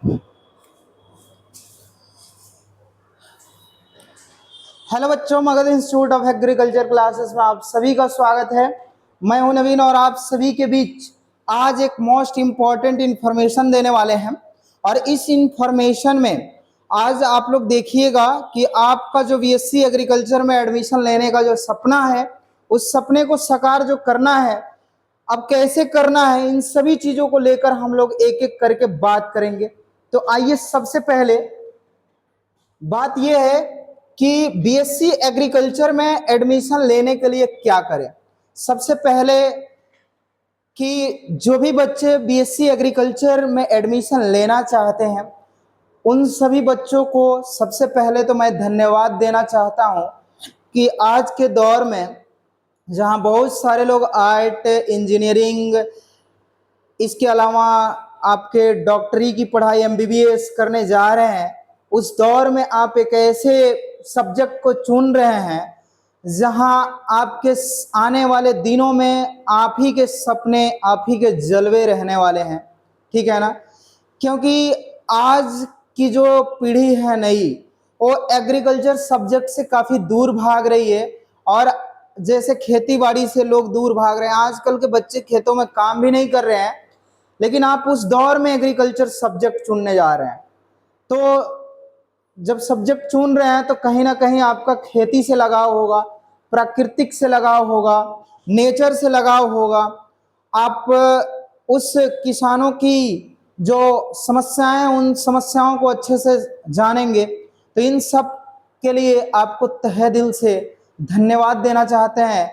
Hello बच्चों, Magadh institute of agriculture classes में आप सभी का स्वागत है। मैं हूं नवीन और आप सभी के बीच आज एक मोस्ट इम्पॉर्टेंट इंफॉर्मेशन देने वाले हैं। और इस इंफॉर्मेशन में आज आप लोग देखिएगा कि आपका जो बीएससी एग्रीकल्चर में एडमिशन लेने का जो सपना है, उस सपने को साकार जो करना है, अब कैसे करना है, इन सभी चीजों को लेकर हम लोग एक एक करके बात करेंगे। तो आइए, सबसे पहले बात यह है कि बीएससी एग्रीकल्चर में एडमिशन लेने के लिए क्या करें। सबसे पहले कि जो भी बच्चे बीएससी एग्रीकल्चर में एडमिशन लेना चाहते हैं, उन सभी बच्चों को सबसे पहले तो मैं धन्यवाद देना चाहता हूं कि आज के दौर में जहां बहुत सारे लोग आर्ट, इंजीनियरिंग, इसके अलावा आपके डॉक्टरी की पढ़ाई एमबीबीएस करने जा रहे हैं, उस दौर में आप एक ऐसे सब्जेक्ट को चुन रहे हैं जहां आपके आने वाले दिनों में आप ही के सपने, आप ही के जलवे रहने वाले हैं। ठीक है ना? क्योंकि आज की जो पीढ़ी है नई, वो एग्रीकल्चर सब्जेक्ट से काफी दूर भाग रही है। और जैसे खेती बाड़ी से लोग दूर भाग रहे हैं, आजकल के बच्चे खेतों में काम भी नहीं कर रहे हैं, लेकिन आप उस दौर में एग्रीकल्चर सब्जेक्ट चुनने जा रहे हैं। तो जब सब्जेक्ट चुन रहे हैं तो कहीं ना कहीं आपका खेती से लगाव होगा, प्राकृतिक से लगाव होगा, नेचर से लगाव होगा। आप उस किसानों की जो समस्याएं, उन समस्याओं को अच्छे से जानेंगे। तो इन सब के लिए आपको तहे दिल से धन्यवाद देना चाहते हैं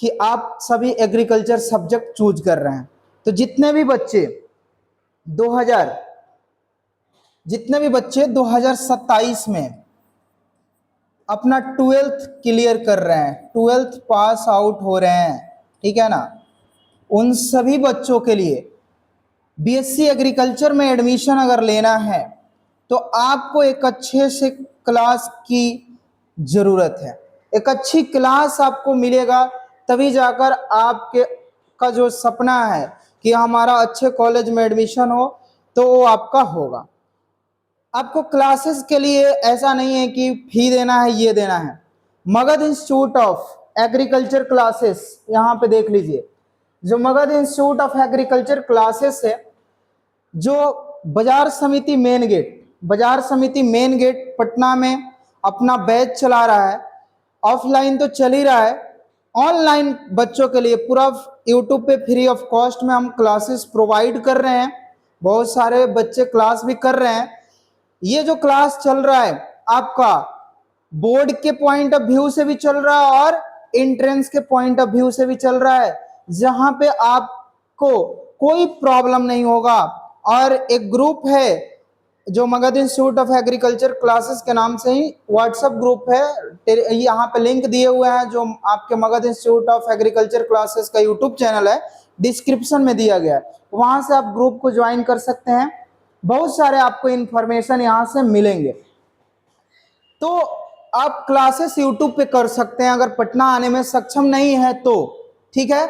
कि आप सभी एग्रीकल्चर सब्जेक्ट चूज कर रहे हैं। तो जितने भी बच्चे 2027 में अपना 12th क्लियर कर रहे हैं, 12th पास आउट हो रहे हैं, ठीक है ना, उन सभी बच्चों के लिए बीएससी एग्रीकल्चर में एडमिशन अगर लेना है तो आपको एक अच्छे से क्लास की जरूरत है। एक अच्छी क्लास आपको मिलेगा, तभी जाकर आपके का जो सपना है कि हमारा अच्छे कॉलेज में एडमिशन हो, तो वो आपका होगा। आपको क्लासेस के लिए ऐसा नहीं है कि फी देना है, ये देना है। Magadh institute of agriculture classes, यहाँ पे देख लीजिए, जो Magadh institute of agriculture classes है, जो बाजार समिति मेन गेट पटना में अपना बैच चला रहा है। ऑफलाइन तो चल ही रहा है, ऑनलाइन बच्चों के लिए पूरा यूट्यूब पे फ्री ऑफ कॉस्ट में हम क्लासेस प्रोवाइड कर रहे हैं। बहुत सारे बच्चे क्लास भी कर रहे हैं। ये जो क्लास चल रहा है आपका बोर्ड के पॉइंट ऑफ व्यू से भी चल रहा है और एंट्रेंस के पॉइंट ऑफ व्यू से भी चल रहा है, जहां पे आपको कोई प्रॉब्लम नहीं होगा। और एक ग्रुप है जो Magadh institute of agriculture classes के नाम से ही व्हाट्सएप ग्रुप है, यहाँ पे लिंक दिए हुए हैं, जो आपके Magadh institute of agriculture classes का यूट्यूब चैनल है, डिस्क्रिप्शन में दिया गया है, वहां से आप ग्रुप को ज्वाइन कर सकते हैं। बहुत सारे आपको इंफॉर्मेशन यहां से मिलेंगे। तो आप क्लासेस यूट्यूब पे कर सकते हैं अगर पटना आने में सक्षम नहीं है तो, ठीक है।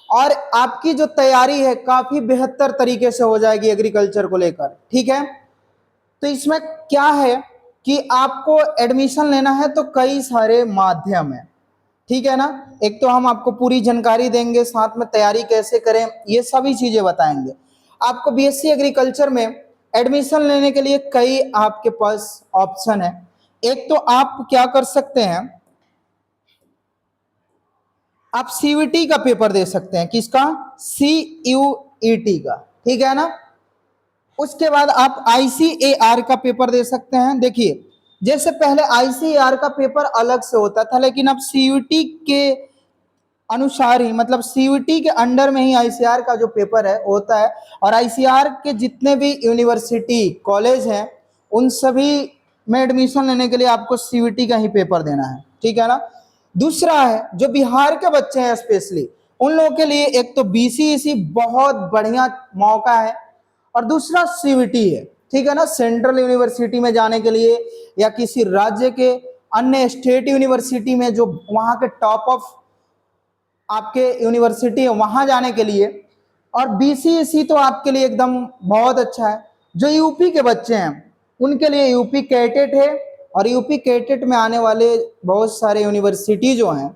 और आपकी जो तैयारी है काफी बेहतर तरीके से हो जाएगी एग्रीकल्चर को लेकर, ठीक है। तो इसमें क्या है कि आपको एडमिशन लेना है तो कई सारे माध्यम है, ठीक है ना। एक तो हम आपको पूरी जानकारी देंगे, साथ में तैयारी कैसे करें ये सभी चीजें बताएंगे। आपको बीएससी एग्रीकल्चर में एडमिशन लेने के लिए कई आपके पास ऑप्शन है। एक तो आप क्या कर सकते हैं, आप सीयूईटी का पेपर दे सकते हैं। किसका? सीयूईटी का, ठीक है ना। उसके बाद आप आईसीएआर का पेपर दे सकते हैं। देखिए, जैसे पहले आईसीएआर का पेपर अलग से होता था, लेकिन अब सीयूईटी के अनुसार ही, मतलब सीयूईटी के अंडर में ही आईसीआर का जो पेपर है होता है। और आईसीआर के जितने भी यूनिवर्सिटी कॉलेज हैं, उन सभी में एडमिशन लेने के लिए आपको सीयूईटी का ही पेपर देना है, ठीक है ना। दूसरा है जो बिहार के बच्चे हैं स्पेशली, उन लोगों के लिए एक तो बीसीईसी बहुत बढ़िया मौका है, और दूसरा सीयूईटी है, ठीक है ना। सेंट्रल यूनिवर्सिटी में जाने के लिए या किसी राज्य के अन्य स्टेट यूनिवर्सिटी में जो वहां के टॉप ऑफ आपके यूनिवर्सिटी है, वहां जाने के लिए। और बीसीएसई तो आपके लिए एकदम बहुत अच्छा है। जो यूपी के बच्चे हैं उनके लिए यूपी कैटेट है, और यूपी कैटेट में आने वाले बहुत सारे यूनिवर्सिटी जो हैं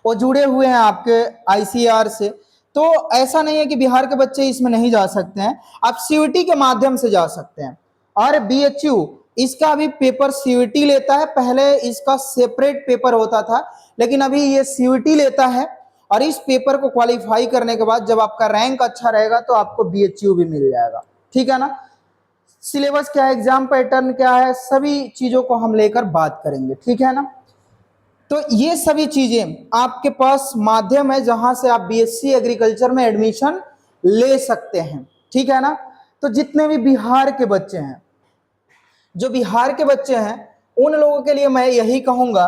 वो जुड़े हुए हैं आपके आईसीआर से। तो ऐसा नहीं है कि बिहार के बच्चे इसमें नहीं जा सकते हैं, आप सीयूटी के माध्यम से जा सकते हैं। और बीएचयू इसका भी पेपर सीयूटी लेता है, पहले इसका सेपरेट पेपर होता था, लेकिन अभी ये सीयूटी लेता है। और इस पेपर को क्वालिफाई करने के बाद जब आपका रैंक अच्छा रहेगा तो आपको बीएचयू भी मिल जाएगा, ठीक है ना। सिलेबस क्या है, एग्जाम पैटर्न क्या है, सभी चीजों को हम लेकर बात करेंगे, ठीक है ना। तो ये सभी चीजें आपके पास माध्यम है जहां से आप बीएससी एग्रीकल्चर में एडमिशन ले सकते हैं, ठीक है ना। तो जितने भी बिहार के बच्चे हैं, जो बिहार के बच्चे हैं उन लोगों के लिए मैं यही कहूंगा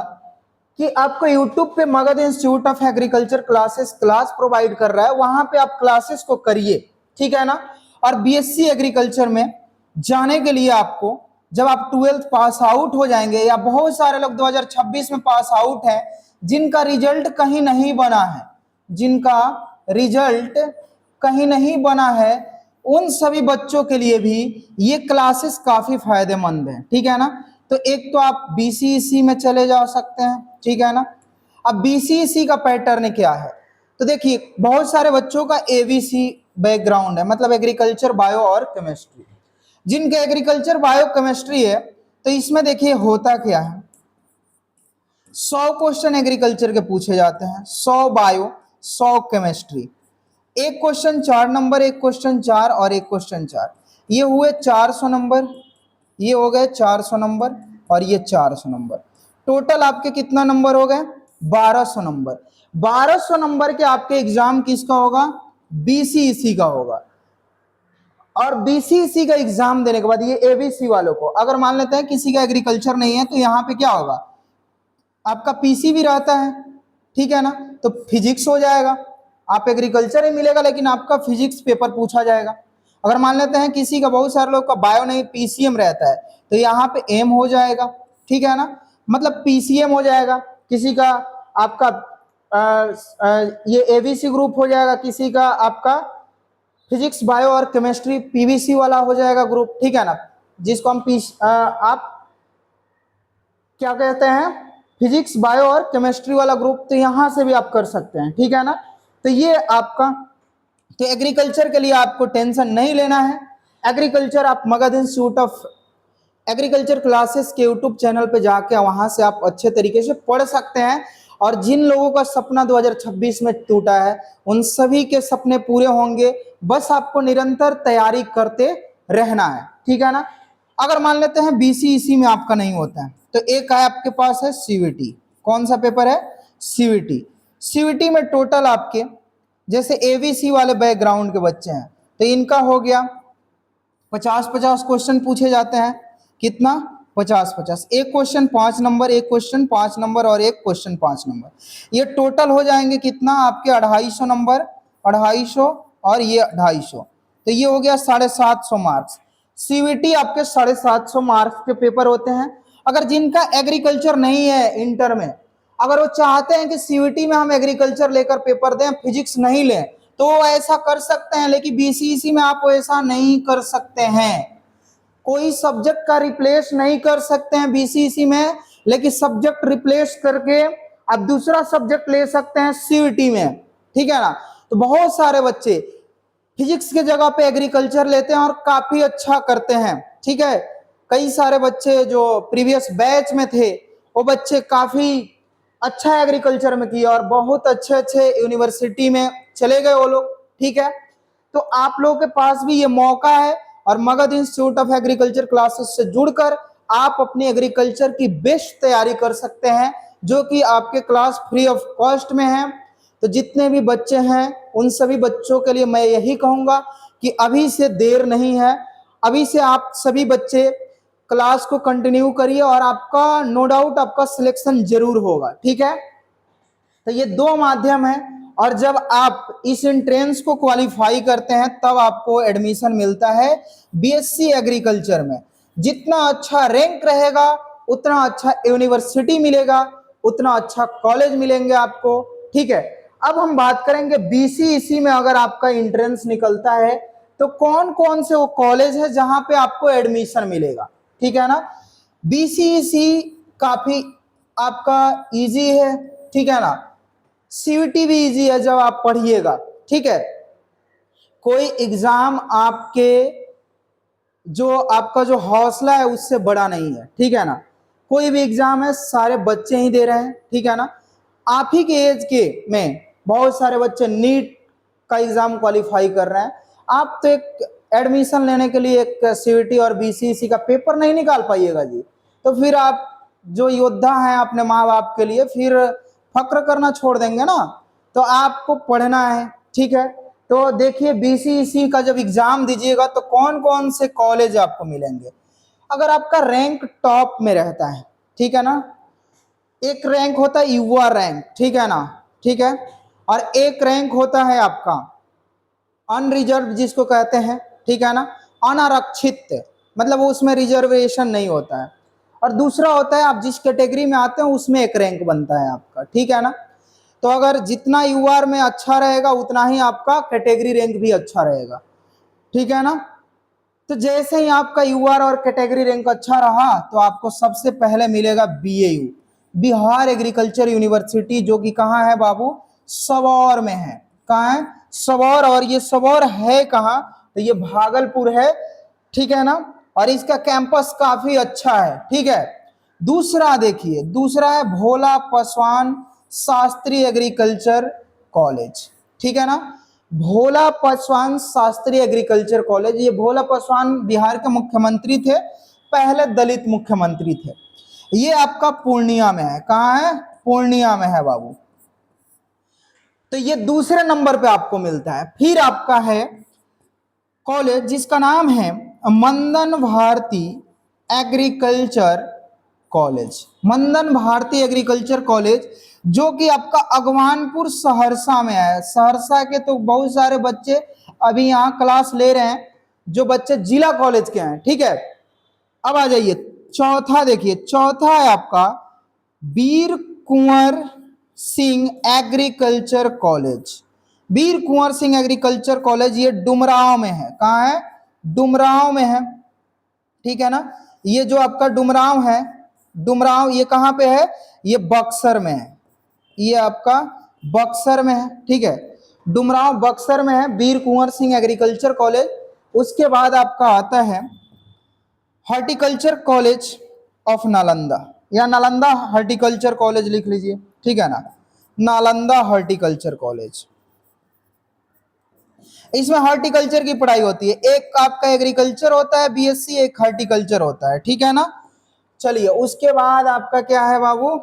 कि आपको यूट्यूब पे Magadh institute of agriculture class provide कर रहा है, वहां पे आप क्लासेस को करिए, ठीक है ना। और बीएससी एग्रीकल्चर में जाने के लिए आपको जब आप 12th पास आउट हो जाएंगे, या बहुत सारे लोग 2026 में पास आउट हैं जिनका रिजल्ट कहीं नहीं बना है, जिनका रिजल्ट कहीं नहीं बना है, उन सभी बच्चों के लिए भी ये क्लासेस काफी फायदेमंद है, ठीक है ना। तो एक तो आप बीसीईसी में चले जा सकते हैं, ठीक है ना। अब बीसीईसी का पैटर्न क्या है, तो देखिए बहुत सारे बच्चों का एबीसी बैकग्राउंड है, मतलब एग्रीकल्चर बायो और केमिस्ट्री। जिनके एग्रीकल्चर बायो केमिस्ट्री है तो इसमें देखिए होता क्या है, 100 क्वेश्चन एग्रीकल्चर के पूछे जाते हैं, 100 बायो 100 केमिस्ट्री, एक क्वेश्चन 4 नंबर, एक क्वेश्चन 4 और एक क्वेश्चन 4, ये हुए 400 नंबर, ये हो गए 400 नंबर और ये 400 नंबर। टोटल आपके कितना नंबर हो गए, 1200 नंबर। 1200 नंबर के आपके एग्जाम किसका होगा, बीसीईसी का होगा। और बीसीईसी का एग्जाम देने के बाद ये एबीसी वालों को, अगर मान लेते हैं किसी का एग्रीकल्चर नहीं है तो यहाँ पे क्या होगा, आपका पीसी भी रहता है, ठीक है ना। तो फिजिक्स हो जाएगा, आप एग्रीकल्चर ही मिलेगा लेकिन आपका फिजिक्स पेपर पूछा जाएगा। अगर मान लेते हैं किसी का, बहुत सारे लोग का बायो नहीं पीसीएम रहता है, तो यहाँ पे एम हो जाएगा, ठीक है ना, मतलब पीसीएम हो जाएगा। किसी का आपका ये एबीसी ग्रुप हो जाएगा, किसी का आपका फिजिक्स बायो और केमिस्ट्री पीवीसी वाला हो जाएगा ग्रुप, ठीक है ना, जिसको हम आप क्या कहते हैं, फिजिक्स बायो और केमिस्ट्री वाला ग्रुप। तो यहां से भी आप कर सकते हैं, ठीक है ना। तो ये आपका, तो एग्रीकल्चर के लिए आपको टेंशन नहीं लेना है। एग्रीकल्चर आप Magadh institute of agriculture classes के यूट्यूब चैनल पे जाके वहां से आप अच्छे तरीके से पढ़ सकते हैं। और जिन लोगों का सपना 2026 में टूटा है उन सभी के सपने पूरे होंगे, बस आपको निरंतर तैयारी करते रहना है, ठीक है ना। अगर मान लेते हैं बीसीईसी में आपका नहीं होता है तो एक है आपके पास है सीवीटी। कौन सा पेपर है, सीवीटी। सीवीटी में टोटल आपके जैसे एबीसी वाले बैकग्राउंड के बच्चे हैं तो इनका हो गया 50-50 क्वेश्चन पूछे जाते हैं, कितना, 50-50, एक क्वेश्चन 5 नंबर, एक क्वेश्चन 5 नंबर और एक क्वेश्चन 5 नंबर, ये टोटल हो जाएंगे कितना आपके 250 नंबर, 250 और ये 250, तो ये हो गया 750 मार्क्स। सीवीटी आपके 750 मार्क्स के पेपर होते हैं। अगर जिनका एग्रीकल्चर नहीं है इंटर में, अगर वो चाहते हैं कि सीवीटी में हम एग्रीकल्चर लेकर पेपर दें, फिजिक्स नहीं लें, तो वो ऐसा कर सकते हैं, लेकिन बीसीईसी में आप ऐसा नहीं कर सकते हैं। कोई सब्जेक्ट का रिप्लेस नहीं कर सकते हैं बीसीईसी में, लेकिन सब्जेक्ट रिप्लेस करके आप दूसरा सब्जेक्ट ले सकते हैं सीईटी में, ठीक है ना। तो बहुत सारे बच्चे फिजिक्स के जगह पे एग्रीकल्चर लेते हैं और काफी अच्छा करते हैं, ठीक है। कई सारे बच्चे जो प्रीवियस बैच में थे वो बच्चे काफी अच्छा एग्रीकल्चर में किया और बहुत अच्छे अच्छे यूनिवर्सिटी में चले गए वो लोग, ठीक है। तो आप लोगों के पास भी ये मौका है और Magadh institute of agriculture classes से जुड़कर आप अपनी एग्रीकल्चर की बेस्ट तैयारी कर सकते हैं, जो कि आपके क्लास फ्री ऑफ कॉस्ट में है। तो जितने भी बच्चे हैं उन सभी बच्चों के लिए मैं यही कहूंगा कि अभी से देर नहीं है, अभी से आप सभी बच्चे क्लास को कंटिन्यू करिए और आपका नो डाउट आपका सिलेक्शन जरूर होगा, ठीक है। तो ये दो माध्यम है और जब आप इस एंट्रेंस को क्वालिफाई करते हैं तब आपको एडमिशन मिलता है बीएससी एग्रीकल्चर में। जितना अच्छा रैंक रहेगा उतना अच्छा यूनिवर्सिटी मिलेगा, उतना अच्छा कॉलेज मिलेंगे आपको, ठीक है। अब हम बात करेंगे बीसीईसी में अगर आपका एंट्रेंस निकलता है तो कौन कौन से वो कॉलेज है जहां पे आपको एडमिशन मिलेगा, ठीक है ना। बीसीईसी काफी आपका इजी है, ठीक है ना। सीयूटी भी इजी है जब आप पढ़िएगा, ठीक है। कोई एग्जाम आपके जो आपका जो हौसला है उससे बड़ा नहीं है, ठीक है ना। कोई भी एग्जाम है सारे बच्चे ही दे रहे हैं, ठीक है ना। आप ही के एज के में बहुत सारे बच्चे नीट का एग्जाम क्वालिफाई कर रहे हैं। आप तो एक एडमिशन लेने के लिए एक सीयूटी और बीसीईसी का पेपर नहीं निकाल पाइएगा जी, तो फिर आप जो योद्धा हैं अपने माँ बाप के लिए फिर फक्र करना छोड़ देंगे ना। तो आपको पढ़ना है, ठीक है। तो देखिए बीसीईसी का जब एग्जाम दीजिएगा तो कौन कौन से कॉलेज आपको मिलेंगे। अगर आपका रैंक टॉप में रहता है, ठीक है ना, एक रैंक होता है युवा रैंक, ठीक है ना, ठीक है, और एक रैंक होता है आपका अनरिजर्व जिसको कहते हैं, ठीक है ना, अनारक्षित, मतलब उसमें रिजर्वेशन नहीं होता है। और दूसरा होता है आप जिस कैटेगरी में आते हैं उसमें एक रैंक बनता है आपका, ठीक है ना। तो अगर जितना यूआर में अच्छा रहेगा उतना ही आपका कैटेगरी रैंक भी अच्छा रहेगा, ठीक है ना। तो जैसे ही आपका यूआर और कैटेगरी रैंक अच्छा रहा तो आपको सबसे पहले मिलेगा बीएयू, बिहार एग्रीकल्चर यूनिवर्सिटी, जो कि कहाँ है बाबू, सबौर में है। कहाँ है, सबौर। और ये सबौर है कहाँ, तो ये भागलपुर है, ठीक है ना। और इसका कैंपस काफी अच्छा है, ठीक है। दूसरा देखिए, दूसरा है भोला पासवान शास्त्री एग्रीकल्चर कॉलेज, ठीक है ना। भोला पासवान शास्त्री एग्रीकल्चर कॉलेज, ये भोला पासवान बिहार के मुख्यमंत्री थे, पहले दलित मुख्यमंत्री थे। ये आपका पूर्णिया में है। कहाँ है, पूर्णिया में है बाबू। तो ये दूसरे नंबर पे आपको मिलता है। फिर आपका है कॉलेज जिसका नाम है Mandan Bharati agriculture college, Mandan Bharati agriculture college, जो कि आपका अगवानपुर सहरसा में है। सहरसा के तो बहुत सारे बच्चे अभी यहाँ क्लास ले रहे हैं जो बच्चे जिला कॉलेज के हैं, ठीक है। अब आ जाइए चौथा, देखिए चौथा है आपका वीर कुंवर सिंह एग्रीकल्चर कॉलेज। वीर कुंवर सिंह एग्रीकल्चर कॉलेज ये डुमरांव में है। कहाँ है, डुमरांव में है, ठीक है ना। ये जो आपका डुमरांव है, डुमरांव ये कहाँ पे है, ये बक्सर में है। ये आपका बक्सर में है, ठीक है। डुमरांव बक्सर में है वीर कुंवर सिंह एग्रीकल्चर कॉलेज। उसके बाद आपका आता है हॉर्टिकल्चर कॉलेज ऑफ नालंदा, या नालंदा हॉर्टिकल्चर कॉलेज लिख लीजिए, ठीक है ना, नालंदा हॉर्टिकल्चर कॉलेज। इसमें हॉर्टिकल्चर की पढ़ाई होती है। एक आपका एग्रीकल्चर होता है बीएससी, एक हॉर्टिकल्चर होता है, ठीक है ना। चलिए उसके बाद आपका क्या है बाबू,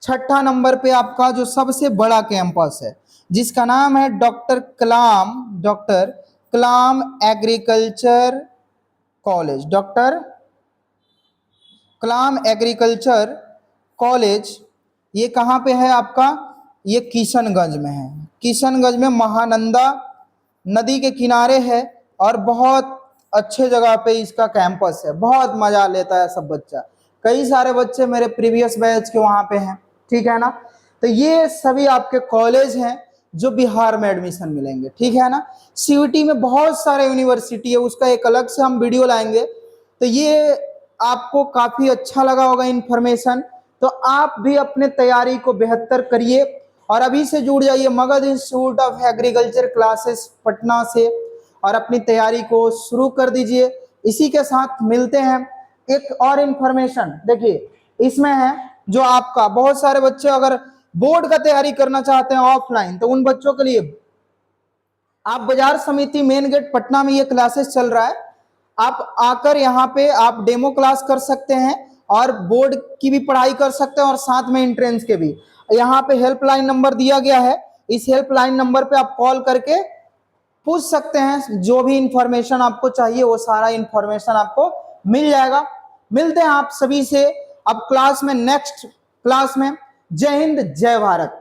छठा नंबर पे आपका जो सबसे बड़ा कैंपस है जिसका नाम है डॉक्टर कलाम एग्रीकल्चर कॉलेज, डॉक्टर कलाम एग्रीकल्चर कॉलेज। ये कहाँ पे है आपका, ये किशनगंज में है। किशनगंज में महानंदा नदी के किनारे है और बहुत अच्छे जगह पे इसका कैंपस है। बहुत मजा लेता है सब बच्चा, कई सारे बच्चे मेरे प्रीवियस बैच के वहाँ पे हैं, ठीक है ना। तो ये सभी आपके कॉलेज हैं जो बिहार में एडमिशन मिलेंगे, ठीक है ना। सीयूटी में बहुत सारे यूनिवर्सिटी है, उसका एक अलग से हम वीडियो लाएंगे। तो ये आपको काफी अच्छा लगा होगा इन्फॉर्मेशन। तो आप भी अपने तैयारी को बेहतर करिए और अभी से जुड़ जाइए Magadh institute of agriculture classes Patna से और अपनी तैयारी को शुरू कर दीजिए। इसी के साथ मिलते हैं एक और इन्फॉर्मेशन। देखिए इसमें है जो आपका बहुत सारे बच्चे अगर बोर्ड का तैयारी करना चाहते हैं ऑफलाइन, तो उन बच्चों के लिए आप बाजार समिति मेन गेट पटना में ये क्लासेस चल रहा है। आप आकर यहाँ पे आप डेमो क्लास कर सकते हैं और बोर्ड की भी पढ़ाई कर सकते हैं और साथ में एंट्रेंस के भी। यहाँ पे हेल्पलाइन नंबर दिया गया है, इस हेल्पलाइन नंबर पे आप कॉल करके पूछ सकते हैं, जो भी इंफॉर्मेशन आपको चाहिए वो सारा इंफॉर्मेशन आपको मिल जाएगा। मिलते हैं आप सभी से अब क्लास में, नेक्स्ट क्लास में। जय हिंद, जय भारत।